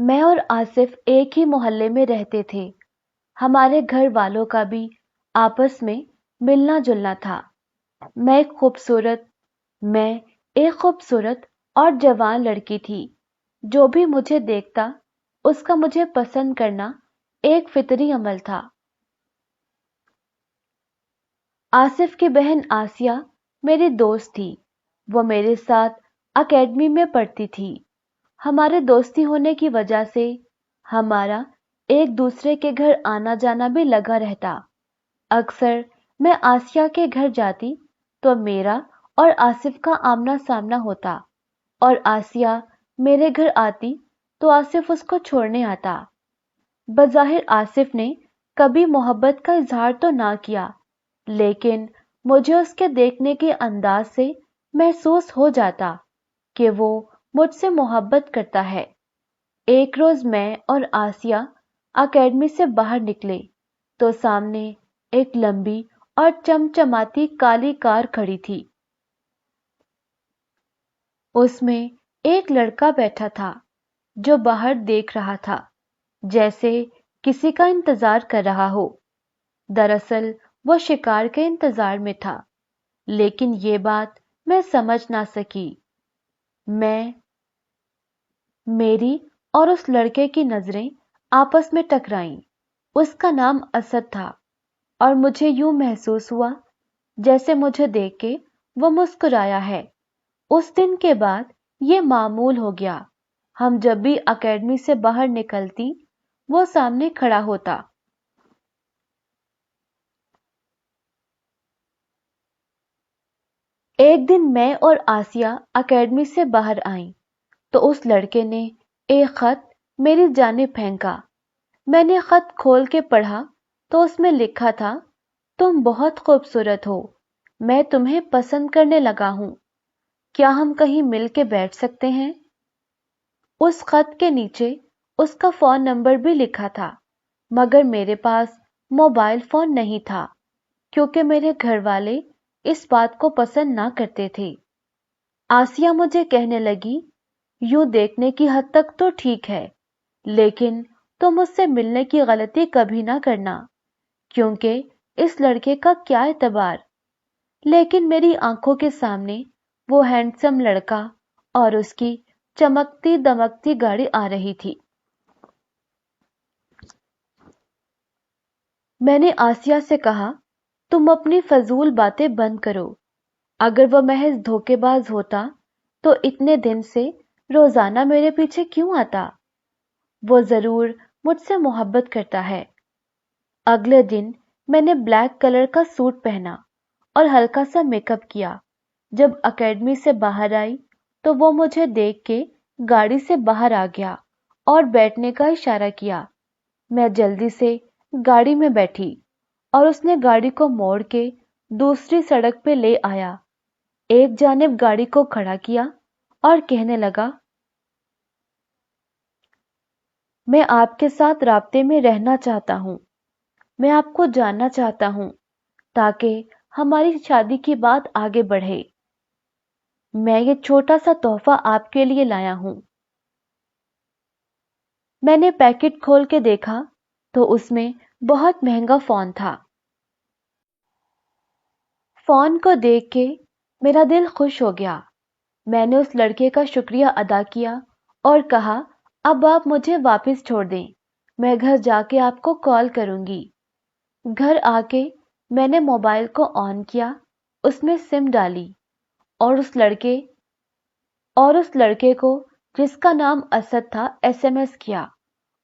میں اور آصف ایک ہی محلے میں رہتے تھے۔ ہمارے گھر والوں کا بھی آپس میں ملنا جلنا تھا۔ میں ایک خوبصورت اور جوان لڑکی تھی۔ جو بھی مجھے دیکھتا اس کا مجھے پسند کرنا ایک فطری عمل تھا۔ آصف کی بہن آسیہ میری دوست تھی۔ وہ میرے ساتھ اکیڈمی میں پڑھتی تھی۔ ہمارے دوستی ہونے کی وجہ سے ہمارا ایک دوسرے کے گھر آنا جانا بھی لگا رہتا۔ اکثر میں آسیہ کے گھر جاتی تو میرا اور آصف کا آمنا سامنا ہوتا، اور آسیہ میرے گھر آتی تو آصف اس کو چھوڑنے آتا۔ بظاہر آصف نے کبھی محبت کا اظہار تو نہ کیا، لیکن مجھے اس کے دیکھنے کے انداز سے محسوس ہو جاتا کہ وہ مجھ سے محبت کرتا ہے۔ ایک روز میں اور آسیہ اکیڈمی سے باہر نکلے تو سامنے ایک لمبی اور چمچماتی کالی کار کھڑی تھی۔ اس میں ایک لڑکا بیٹھا تھا جو باہر دیکھ رہا تھا، جیسے کسی کا انتظار کر رہا ہو۔ دراصل وہ شکار کے انتظار میں تھا، لیکن یہ بات میں سمجھ نہ سکی۔ میری اور اس لڑکے کی نظریں آپس میں ٹکرائیں۔ اس کا نام اسد تھا، اور مجھے یوں محسوس ہوا جیسے مجھے دیکھ کے وہ مسکرایا ہے۔ اس دن کے بعد یہ معمول ہو گیا، ہم جب بھی اکیڈمی سے باہر نکلتی وہ سامنے کھڑا ہوتا۔ ایک دن میں اور آسیہ اکیڈمی سے باہر آئیں تو اس لڑکے نے ایک خط میری جانب پھینکا۔ میں نے خط کھول کے پڑھا تو اس میں لکھا تھا، تم بہت خوبصورت ہو، میں تمہیں پسند کرنے لگا ہوں، کیا ہم کہیں مل کے بیٹھ سکتے ہیں؟ اس خط کے نیچے اس کا فون نمبر بھی لکھا تھا، مگر میرے پاس موبائل فون نہیں تھا کیونکہ میرے گھر والے اس بات کو پسند نہ کرتے تھے۔ آسیہ مجھے کہنے لگی، یوں دیکھنے کی حد تک تو ٹھیک ہے، لیکن تم مجھ سے ملنے کی غلطی کبھی نہ کرنا، کیونکہ اس لڑکے کا کیا اعتبار۔ لیکن میری آنکھوں کے سامنے وہ ہینڈسم لڑکا اور اس کی چمکتی دمکتی گاڑی آ رہی تھی۔ میں نے آسیہ سے کہا، تم اپنی فضول باتیں بند کرو۔ اگر وہ محض دھوکے باز ہوتا تو اتنے دن سے روزانہ میرے پیچھے کیوں آتا؟ وہ ضرور مجھ سے محبت کرتا ہے۔ اگلے دن میں نے بلیک کلر کا سوٹ پہنا اور ہلکا سا میک اپ کیا۔ جب اکیڈمی سے باہر آئی تو وہ مجھے دیکھ کے گاڑی سے باہر آ گیا اور بیٹھنے کا اشارہ کیا۔ میں جلدی سے گاڑی میں بیٹھی اور اس نے گاڑی کو موڑ کے دوسری سڑک پہ لے آیا، ایک جانب گاڑی کو کھڑا کیا اور کہنے لگا، میں آپ کے ساتھ رابطے میں رہنا چاہتا ہوں، میں آپ کو جاننا چاہتا ہوں تاکہ ہماری شادی کی بات آگے بڑھے۔ میں یہ چھوٹا سا تحفہ آپ کے لیے لایا ہوں۔ میں نے پیکٹ کھول کے دیکھا تو اس میں بہت مہنگا فون تھا۔ فون کو دیکھ کے میرا دل خوش ہو گیا۔ میں نے اس لڑکے کا شکریہ ادا کیا اور کہا، اب آپ مجھے واپس چھوڑ دیں، میں گھر جا کے آپ کو کال کروں گی۔ گھر آ کے میں نے موبائل کو آن کیا، اس میں سم ڈالی اور اس لڑکے کو جس کا نام اسد تھا SMS کیا،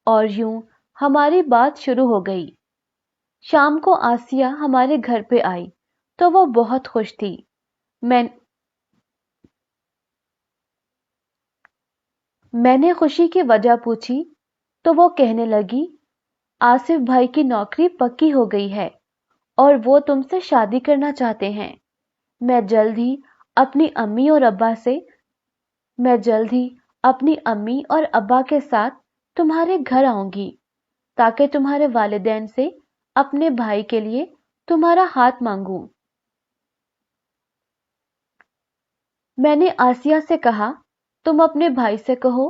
اور یوں ہماری بات شروع ہو گئی۔ شام کو آسیہ ہمارے گھر پہ آئی تو وہ بہت خوش تھی۔ میں نے خوشی کی وجہ پوچھی تو وہ کہنے لگی، آصف بھائی کی نوکری پکی ہو گئی ہے اور وہ تم سے شادی کرنا چاہتے ہیں۔ میں جلد ہی اپنی امی اور ابا کے ساتھ تمہارے گھر آؤں گی تاکہ تمہارے والدین سے اپنے بھائی کے لیے تمہارا ہاتھ مانگوں۔ میں نے آسیہ سے کہا، تم اپنے بھائی سے کہو